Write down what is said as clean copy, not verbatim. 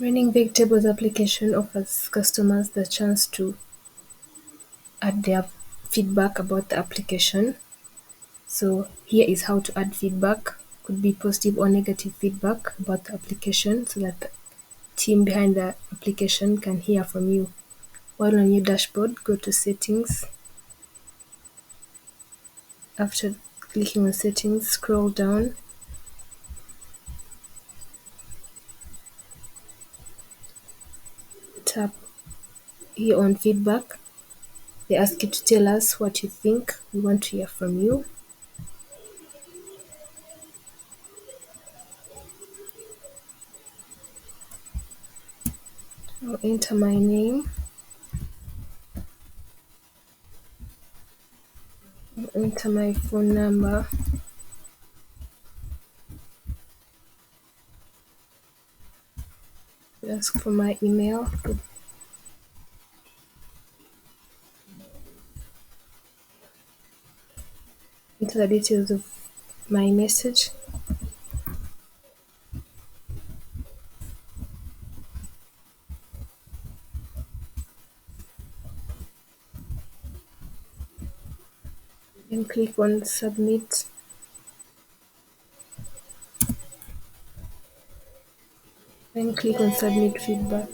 Running Vegetables application offers customers the chance to add their feedback about the application. So here is how to add feedback. Could be positive or negative feedback about the application so that the team behind the application can hear from you. While on your dashboard, go to settings. After clicking on settings, scroll down. Tap here on feedback. They ask you to tell us what you think. We want to hear from you. I'll enter my name. I'll enter my phone number. Ask for my email. Enter the details of my message. Then click on submit. Then click on submit feedback.